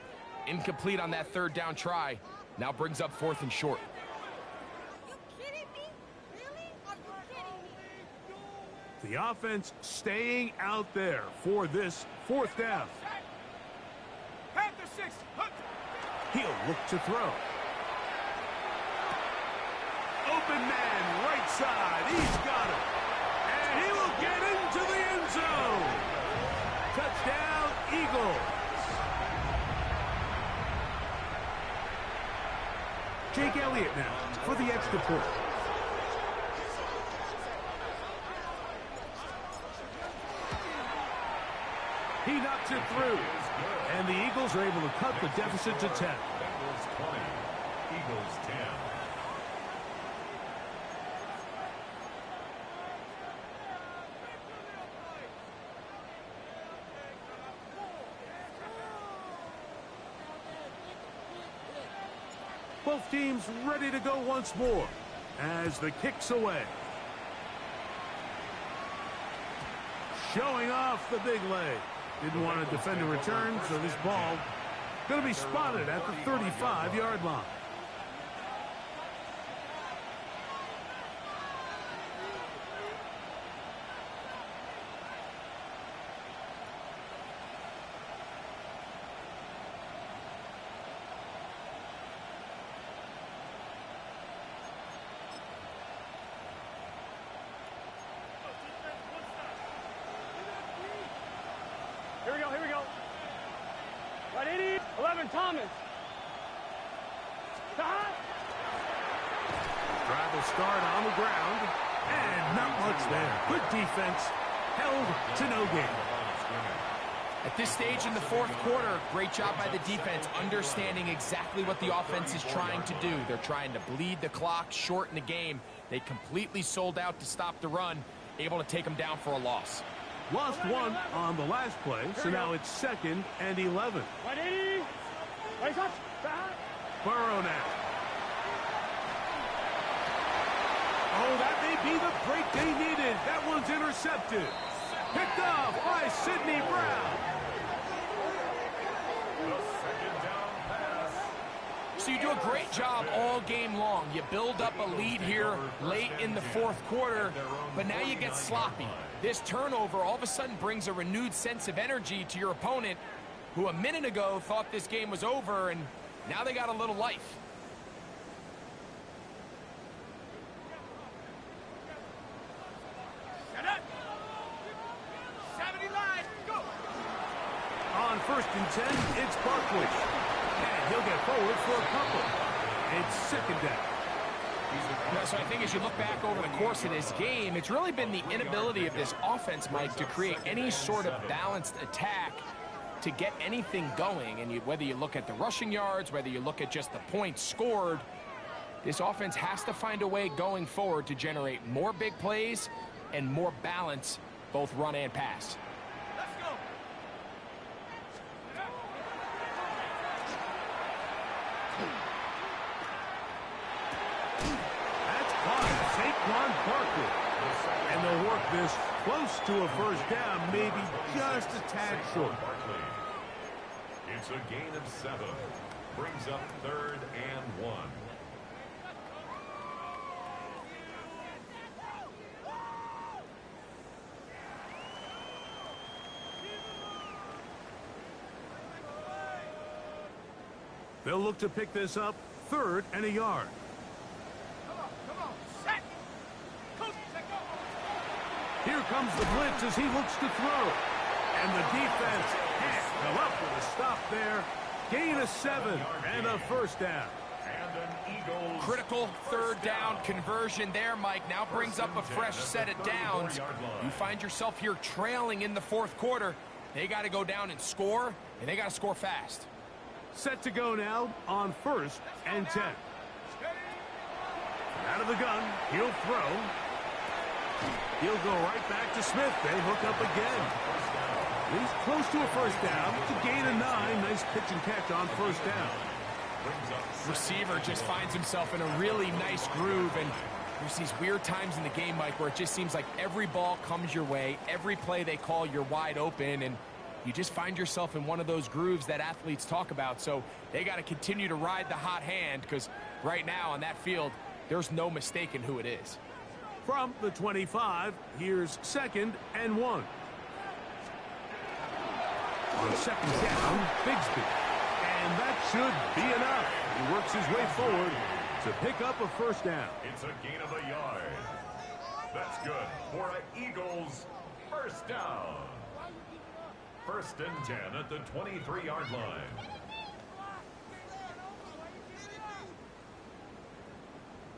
Incomplete on that 3rd down try. Now brings up 4th and short. The offense staying out there for this 4th down. He'll look to throw. Open man, right side. He's got it. And he will get into the end zone. Touchdown, Eagles. Jake Elliott now for the extra point. He knocks it through. And the Eagles are able to cut the deficit to 10. Bengals 20, Eagles 10. Both teams ready to go once more as the kick's away. Showing off the big leg. Didn't want to defend a return, so this ball going to be spotted at the 35-yard line. Here we go. Right 80, 11, Thomas. Drive will start on the ground, and not much there. Good defense, held to no gain. At this stage in the 4th quarter, great job by the defense, understanding exactly what the offense is trying to do. They're trying to bleed the clock, shorten the game. They completely sold out to stop the run, able to take them down for a loss. Lost one on the last play, so now it's 2nd and 11. 180. Right touch. Burrow now. Oh, that may be the break they needed. That one's intercepted. Picked off by Sidney Brown. The 2nd down pass. So you do a great job all game long. You build up a lead here late in the 4th quarter, but now you get sloppy. This turnover all of a sudden brings a renewed sense of energy to your opponent, who a minute ago thought this game was over, and now they got a little life. On 1st and 10, it's Barkley. And he'll get forward for a couple. It's 2nd down. Yeah, so I think as you look back over the course of this game, it's really been the inability of this offense, Mike, to create any sort of balanced attack to get anything going. And whether you look at the rushing yards, whether you look at just the points scored, this offense has to find a way going forward to generate more big plays and more balance, both run and pass. That's caught. Saquon Barkley. And they'll work this close to a first down, maybe just a tad short. It's a gain of 7. Brings up 3rd and 1. They'll look to pick this up 3rd and a yard. Come on, set. Coach, set, go. Here comes the blitz as he looks to throw. And the defense can't come up with a stop there. Gain of 7 and a first down. And an Eagles. Critical 3rd down conversion there, Mike. Now brings up a fresh set of downs. You find yourself here trailing in the 4th quarter. They got to go down and score, and they got to score fast. Set to go now on 1st and 10. Out of the gun, he'll throw. He'll go right back to Smith. They hook up again. He's close to a first down. It's a gain of 9. Nice pitch and catch on first down. Receiver just finds himself in a really nice groove, and there's these weird times in the game, Mike, where it just seems like every ball comes your way. Every play they call, you're wide open, and you just find yourself in one of those grooves that athletes talk about. So they got to continue to ride the hot hand, because right now on that field, there's no mistaking who it is. From the 25, here's 2nd and 1. On 2nd down, Bigsby. And that should be enough. He works his way forward to pick up a first down. It's a gain of a yard. That's good for an Eagles first down. 1st and 10 at the 23-yard line.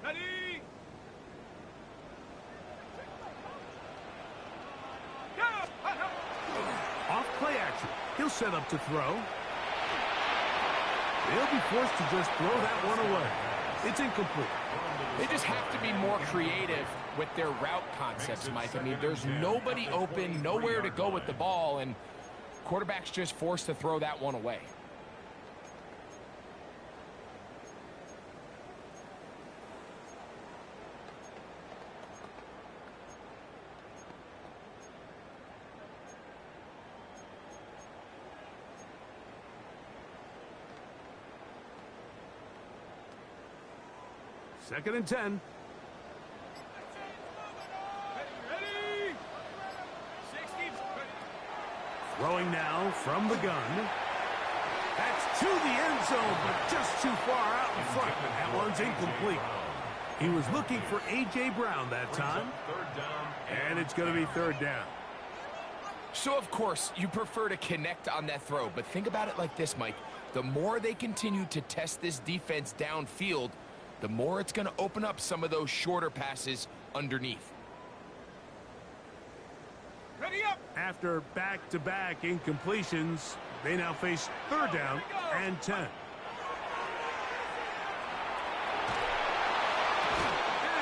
Ready? Off play action. He'll set up to throw. They'll be forced to just throw that one away. It's incomplete. They just have to be more creative with their route concepts, Mike. I mean, there's nobody open, nowhere to go with the ball, and quarterback's just forced to throw that one away. Second and 10. Ready? 60. Throwing now from the gun. That's to the end zone, but just too far out in front. That one's incomplete. He was looking for A.J. Brown that time. And it's going to be 3rd down. So, of course, you prefer to connect on that throw, but think about it like this, Mike. The more they continue to test this defense downfield, the more it's going to open up some of those shorter passes underneath. Ready up. After back-to-back incompletions, they now face 3rd down and 10. And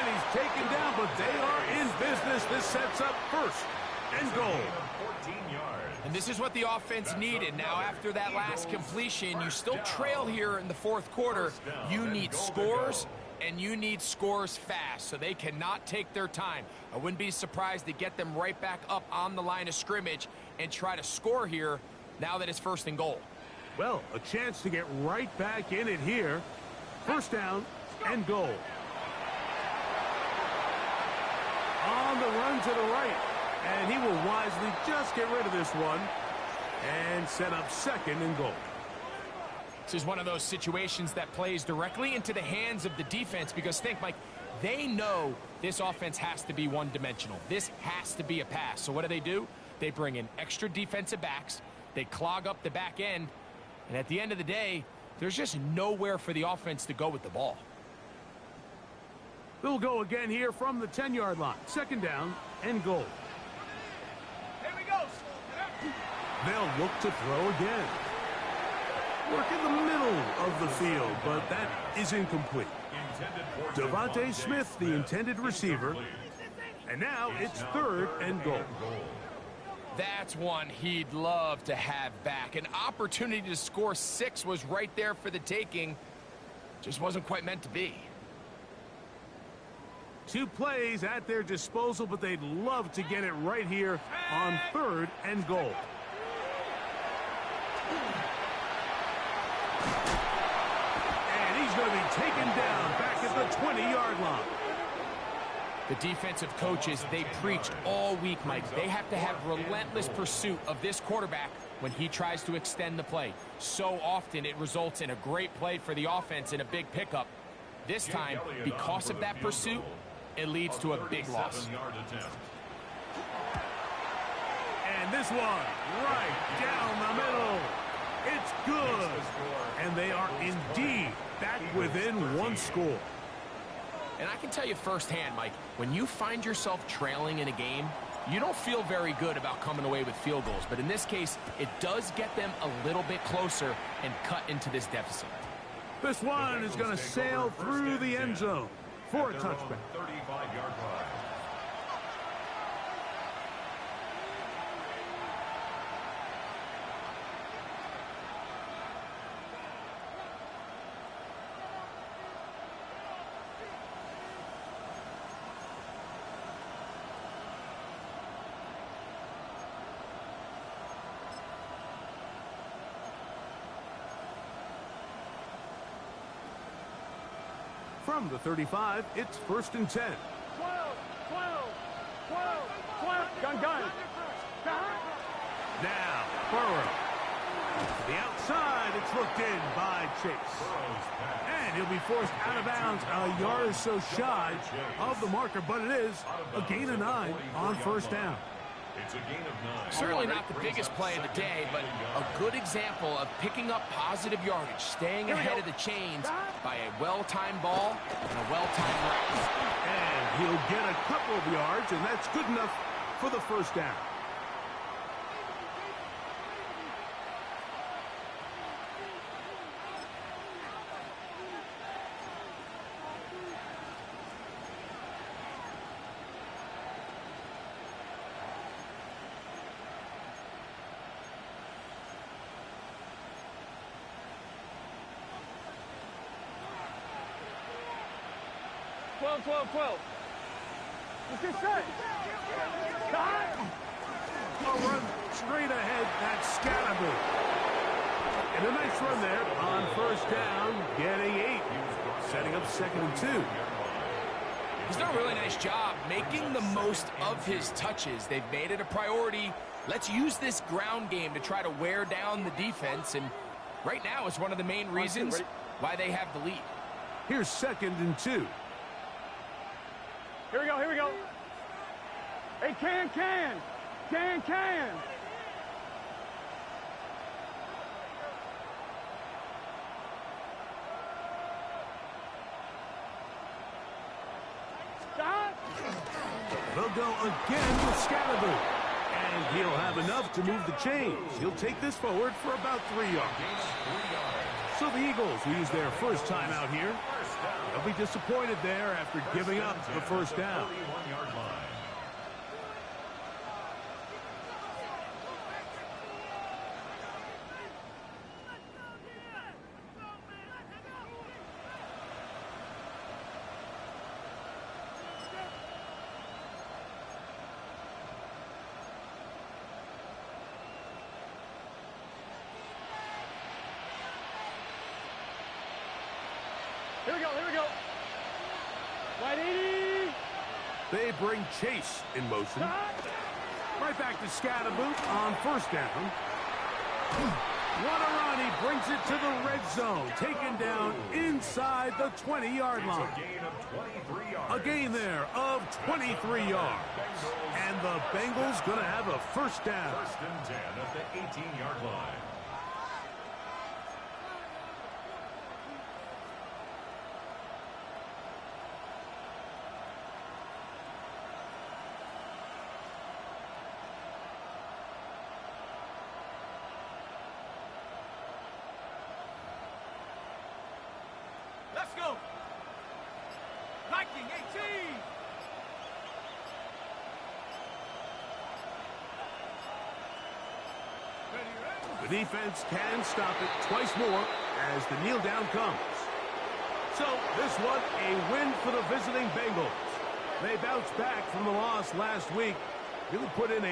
he's taken down, but they are in business. This sets up 1st and goal. 14 yards. And this is what the offense needed. Now, after that last completion, you still trail here in the 4th quarter. You need scores, and you need scores fast, so they cannot take their time. I wouldn't be surprised to get them right back up on the line of scrimmage and try to score here now that it's 1st and goal. Well, a chance to get right back in it here. 1st down and goal. On the run to the right. And he will wisely just get rid of this one and set up 2nd and goal. This is one of those situations that plays directly into the hands of the defense, because think, Mike, they know this offense has to be one-dimensional. This has to be a pass. So what do? They bring in extra defensive backs. They clog up the back end. And at the end of the day, there's just nowhere for the offense to go with the ball. They'll go again here from the 10-yard line. 2nd down and goal. They'll look to throw again. Work in the middle of the field, but that is incomplete. Devontae Smith, the intended receiver. And now it's 3rd and goal. That's one he'd love to have back. An opportunity to score 6 was right there for the taking. Just wasn't quite meant to be. 2 plays at their disposal, but they'd love to get it right here on 3rd and goal. And he's going to be taken down back at the 20-yard line. The defensive coaches, they preach all week, Mike. They have to have relentless pursuit of this quarterback when he tries to extend the play. So often it results in a great play for the offense and a big pickup. This time, because of that pursuit, it leads to a big loss. And this one, right down the middle. It's good. And they are indeed back within 1 score. And I can tell you firsthand, Mike, when you find yourself trailing in a game, you don't feel very good about coming away with field goals. But in this case, it does get them a little bit closer and cut into this deficit. This one is going to sail through the end zone for a touchback. 35-yard line. From the 35, it's 1st and 10. 12, 12, 12, 12. Gun. Now, Burrow. To the outside, it's looked in by Chase. And he'll be forced out of bounds a yard or so shy of the marker, but it is a gain of 9 on 1st down. It's a gain of 9. Certainly not the biggest play of the day, but a good example of picking up positive yardage, staying ahead of the chains by a well-timed ball and a well-timed route. And he'll get a couple of yards, and that's good enough for the 1st down. Twelve. What's this say? A run straight ahead, that's Scatterby. And a nice run there on 1st down, getting 8. Setting up 2nd and 2. He's done a really nice job making the most of his touches. They've made it a priority. Let's use this ground game to try to wear down the defense. And right now is one of the main reasons why they have the lead. Here's 2nd and 2. Here we go. Hey, can. Stop. They'll go again with Scatterby. And he'll have enough to move the chains. He'll take this forward for about 3 yards. So the Eagles use their 1st time out here. They'll be disappointed there after giving up the 1st down. 31-yard line. Here we go. Wide 80. They bring Chase in motion. Right back to Scatterboot on 1st down. What a run. He brings it to the red zone. Taken down inside the 20-yard line. A gain there of 23 yards. And the Bengals going to have a 1st down. 1st and 10 at the 18-yard line. Let's go. Viking 18. The defense can stop it twice more as the kneel down comes. So this one, a win for the visiting Bengals. They bounced back from the loss last week. Really put in a